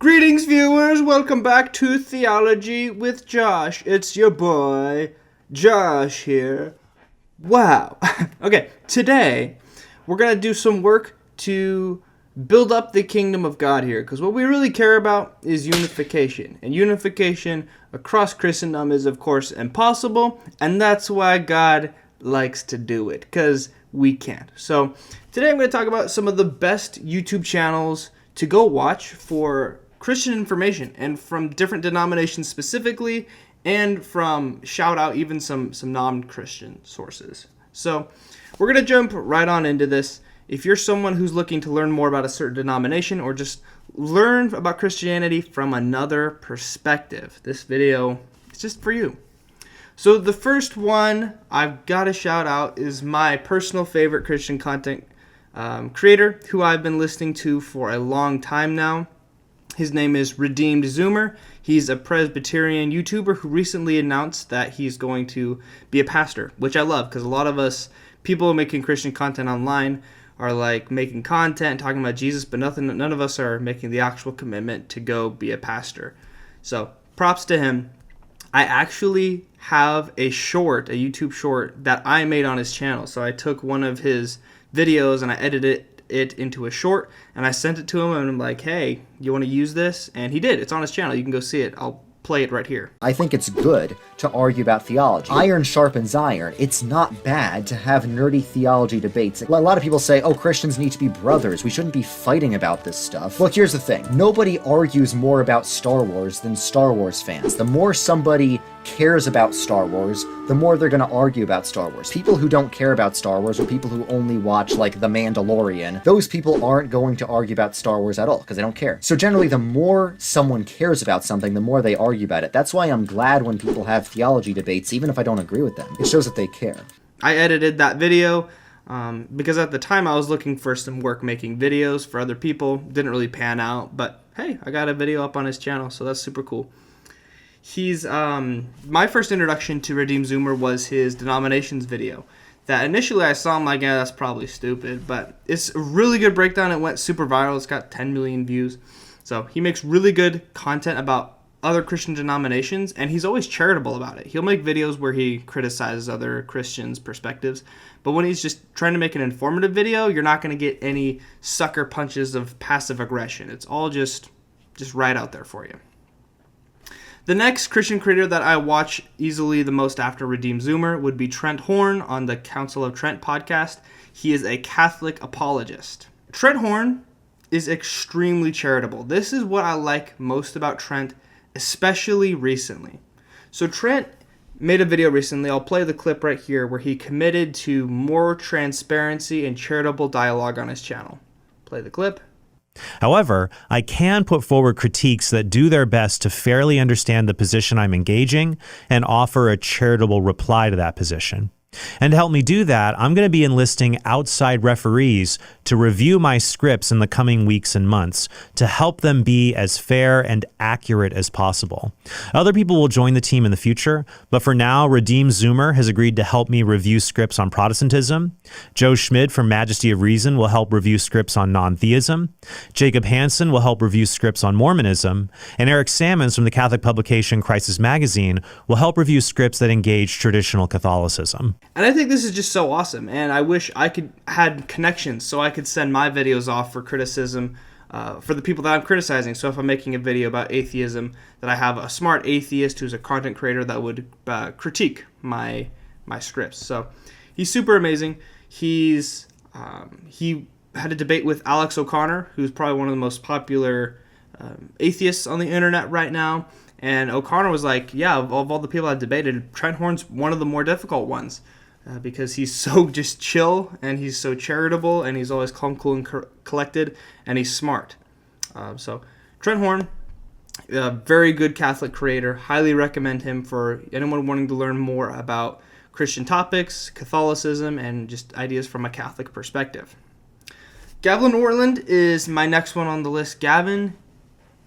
Greetings, viewers. Welcome back to Theology with Josh. It's your boy, Josh here. Wow. Okay, today we're going to do some work to build up the kingdom of God here, because what we really care about is unification. And unification across Christendom is, of course, impossible, and that's why God likes to do it, because we can't. So today I'm going to talk about some of the best YouTube channels to go watch for Christian information, and from different denominations specifically, and from shout out even some non-Christian sources. So we're going to jump right on into this. If you're someone who's looking to learn more about a certain denomination or just learn about Christianity from another perspective, this video is just for you. So the first one I've got to shout out is my personal favorite Christian content creator who I've been listening to for a long time now. His name is Redeemed Zoomer. He's a Presbyterian YouTuber who recently announced that he's going to be a pastor, which I love, because a lot of us people making Christian content online are like making content talking about Jesus, but none of us are making the actual commitment to go be a pastor. So props to him. I actually have a YouTube short that I made on his channel. So I took one of his videos and I edited it into a short, and I sent it to him, and I'm like, hey, you want to use this? And he did. It's on his channel. You can go see it. I'll play it right here. I think it's good to argue about theology. Iron sharpens iron. It's not bad to have nerdy theology debates. A lot of people say, oh, Christians need to be brothers. We shouldn't be fighting about this stuff. Look, here's the thing. Nobody argues more about Star Wars than Star Wars fans. The more somebody cares about Star Wars, the more they're going to argue about Star Wars. People who don't care about Star Wars, or people who only watch, like, The Mandalorian, those people aren't going to argue about Star Wars at all, because they don't care. So generally, the more someone cares about something, the more they argue about it. That's why I'm glad when people have theology debates, even if I don't agree with them. It shows that they care. I edited that video because at the time I was looking for some work making videos for other people. Didn't really pan out, but hey, I got a video up on his channel, so that's super cool. He's my first introduction to Redeemed Zoomer was his denominations video. That initially I saw him like, yeah, that's probably stupid, but it's a really good breakdown. It went super viral. It's got 10 million views. So he makes really good content about other Christian denominations, and he's always charitable about it. He'll make videos where he criticizes other Christians' perspectives, but when he's just trying to make an informative video, you're not going to get any sucker punches of passive aggression. It's all just right out there for you. The next Christian creator that I watch easily the most after Redeemed Zoomer would be Trent Horn on the Council of Trent podcast. He is a Catholic apologist. Trent Horn is extremely charitable. This is what I like most about Trent, especially recently. So Trent made a video recently, I'll play the clip right here, where he committed to more transparency and charitable dialogue on his channel. Play the clip. However, I can put forward critiques that do their best to fairly understand the position I'm engaging and offer a charitable reply to that position. And to help me do that, I'm going to be enlisting outside referees to review my scripts in the coming weeks and months to help them be as fair and accurate as possible. Other people will join the team in the future, but for now, Redeemed Zoomer has agreed to help me review scripts on Protestantism. Joe Schmid from Majesty of Reason will help review scripts on non-theism. Jacob Hansen will help review scripts on Mormonism. And Eric Sammons from the Catholic publication Crisis Magazine will help review scripts that engage traditional Catholicism. And I think this is just so awesome, and I wish I had connections so I could send my videos off for criticism for the people that I'm criticizing. So if I'm making a video about atheism, that I have a smart atheist who's a content creator that would critique my scripts. So he's super amazing. He had a debate with Alex O'Connor, who's probably one of the most popular atheists on the internet right now. And O'Connor was like, yeah, of all the people I've debated, Trent Horn's one of the more difficult ones because he's so just chill, and he's so charitable, and he's always calm, cool, and collected, and he's smart. So Trent Horn, a very good Catholic creator. Highly recommend him for anyone wanting to learn more about Christian topics, Catholicism, and just ideas from a Catholic perspective. Gavin Ortland is my next one on the list. Gavin,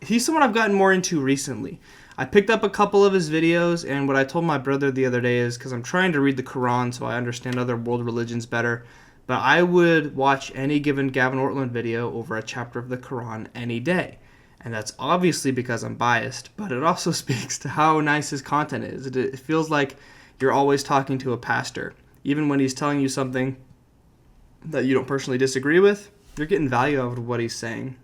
he's someone I've gotten more into recently. I picked up a couple of his videos, and what I told my brother the other day is, because I'm trying to read the Quran so I understand other world religions better, but I would watch any given Gavin Ortland video over a chapter of the Quran any day. And that's obviously because I'm biased, but it also speaks to how nice his content is. It feels like you're always talking to a pastor. Even when he's telling you something that you don't personally disagree with, you're getting value out of what he's saying.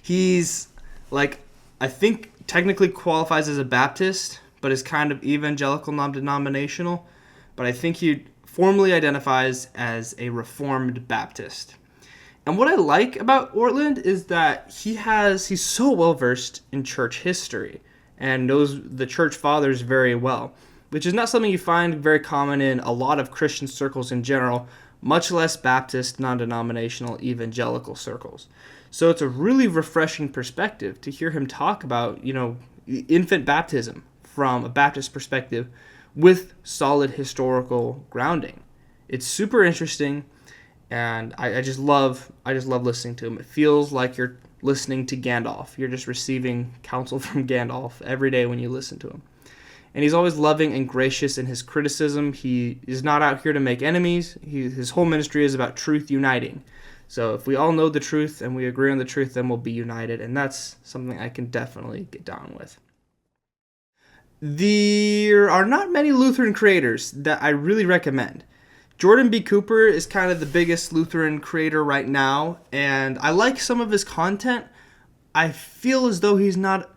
He's like, I think technically qualifies as a Baptist, but is kind of evangelical non-denominational. But I think he formally identifies as a Reformed Baptist. And what I like about Ortland is that he's so well versed in church history and knows the church fathers very well, which is not something you find very common in a lot of Christian circles in general, much less Baptist, non-denominational, evangelical circles. So it's a really refreshing perspective to hear him talk about, infant baptism from a Baptist perspective with solid historical grounding. It's super interesting, and I just love listening to him. It feels like you're listening to Gandalf. You're just receiving counsel from Gandalf every day when you listen to him. And he's always loving and gracious in his criticism. He is not out here to make enemies. His whole ministry is about truth uniting. So if we all know the truth and we agree on the truth, then we'll be united. And that's something I can definitely get down with. There are not many Lutheran creators that I really recommend. Jordan B. Cooper is kind of the biggest Lutheran creator right now, and I like some of his content. I feel as though he's not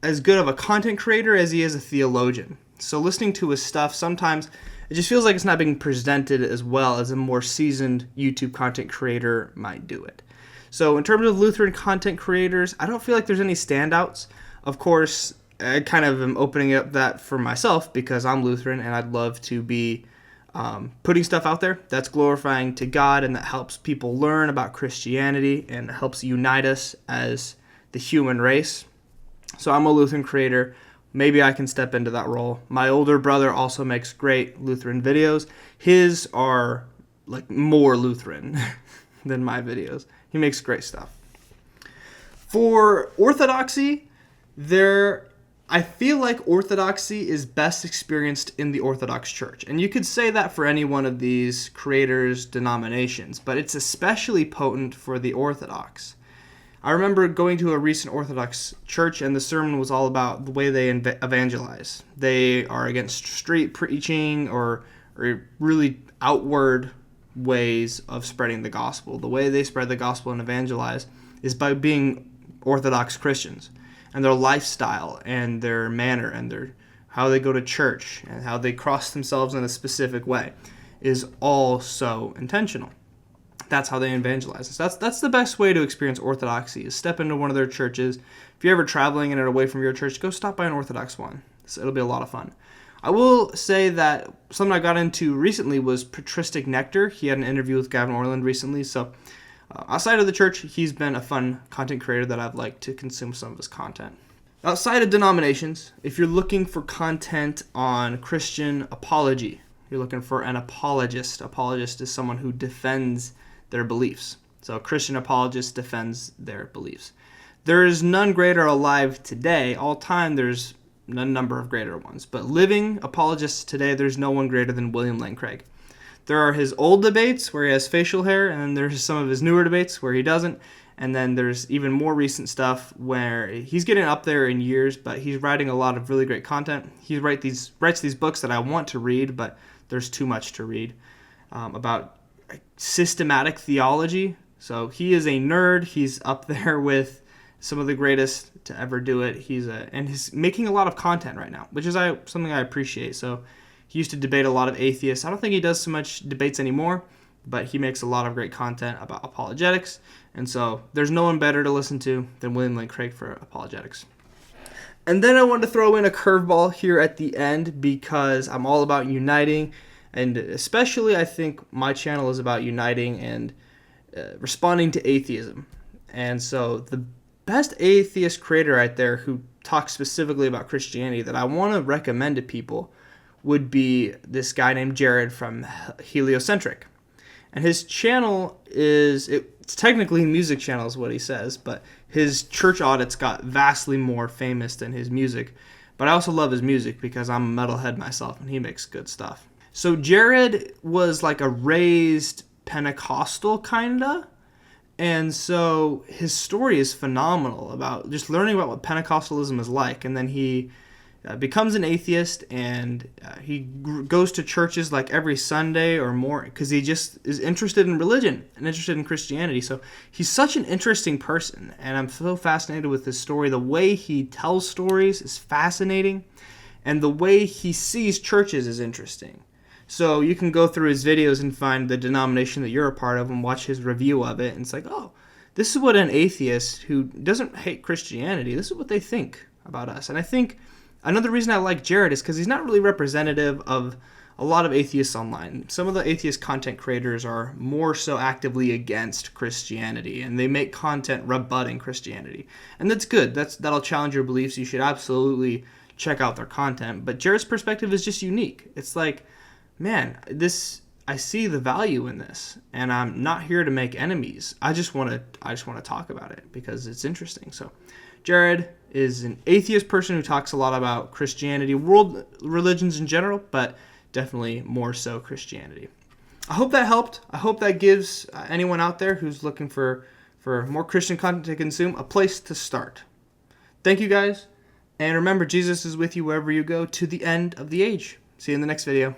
as good of a content creator as he is a theologian. So listening to his stuff, sometimes it just feels like it's not being presented as well as a more seasoned YouTube content creator might do it. So in terms of Lutheran content creators, I don't feel like there's any standouts. Of course, I kind of am opening up that for myself because I'm Lutheran and I'd love to be putting stuff out there that's glorifying to God and that helps people learn about Christianity and helps unite us as the human race. So I'm a Lutheran creator. Maybe I can step into that role. My older brother also makes great Lutheran videos. His are like more Lutheran than my videos. He makes great stuff. For Orthodoxy, I feel like Orthodoxy is best experienced in the Orthodox Church. And you could say that for any one of these creators' denominations, but it's especially potent for the Orthodox. I remember going to a recent Orthodox church, and the sermon was all about the way they evangelize. They are against street preaching or really outward ways of spreading the gospel. The way they spread the gospel and evangelize is by being Orthodox Christians, and their lifestyle and their manner and how they go to church and how they cross themselves in a specific way is all so intentional. That's how they evangelize. So that's the best way to experience Orthodoxy, is step into one of their churches. If you're ever traveling and are away from your church, go stop by an Orthodox one. So it'll be a lot of fun. I will say that something I got into recently was patristic nectar. He had an interview with Gavin Orland recently. So outside of the church, he's been a fun content creator that I've liked to consume some of his content. Outside of denominations, if you're looking for content on Christian apology, you're looking for an apologist. Apologist is someone who defends their beliefs. So a Christian apologist defends their beliefs. There is none greater alive today. All time, there's a number of greater ones. But living apologists today, there's no one greater than William Lane Craig. There are his old debates where he has facial hair, and then there's some of his newer debates where he doesn't. And then there's even more recent stuff where he's getting up there in years, but he's writing a lot of really great content. He writes these books that I want to read, but there's too much to read about systematic theology. So he is a nerd. He's up there with some of the greatest to ever do it. And he's making a lot of content right now, which is something I appreciate. So he used to debate a lot of atheists. I don't think he does so much debates anymore, but he makes a lot of great content about apologetics. And so there's no one better to listen to than William Lane Craig for apologetics. And then I wanted to throw in a curveball here at the end because I'm all about uniting. And especially I think my channel is about uniting and responding to atheism. And so the best atheist creator out there who talks specifically about Christianity that I want to recommend to people would be this guy named Jared from Heliocentric. And his channel it's technically a music channel is what he says, but his church audits got vastly more famous than his music. But I also love his music because I'm a metalhead myself and he makes good stuff. So Jared was like a raised Pentecostal kinda, And so his story is phenomenal about just learning about what Pentecostalism is like. And then he becomes an atheist, and he goes to churches like every Sunday or more because he just is interested in religion and interested in Christianity. So he's such an interesting person, and I'm so fascinated with his story. The way he tells stories is fascinating, and the way he sees churches is interesting. So you can go through his videos and find the denomination that you're a part of and watch his review of it, and it's like, oh, this is what an atheist who doesn't hate Christianity, this is what they think about us. And I think another reason I like Jared is because he's not really representative of a lot of atheists online. Some of the atheist content creators are more so actively against Christianity, and they make content rebutting Christianity. And that's good. That'll challenge your beliefs. You should absolutely check out their content. But Jared's perspective is just unique. It's like, man, I see the value in this, and I'm not here to make enemies. I just want to talk about it because it's interesting. So Jared is an atheist person who talks a lot about Christianity, world religions in general, but definitely more so Christianity. I hope that helped. I hope that gives anyone out there who's looking for more Christian content to consume a place to start. Thank you guys, and remember, Jesus is with you wherever you go to the end of the age. See you in the next video.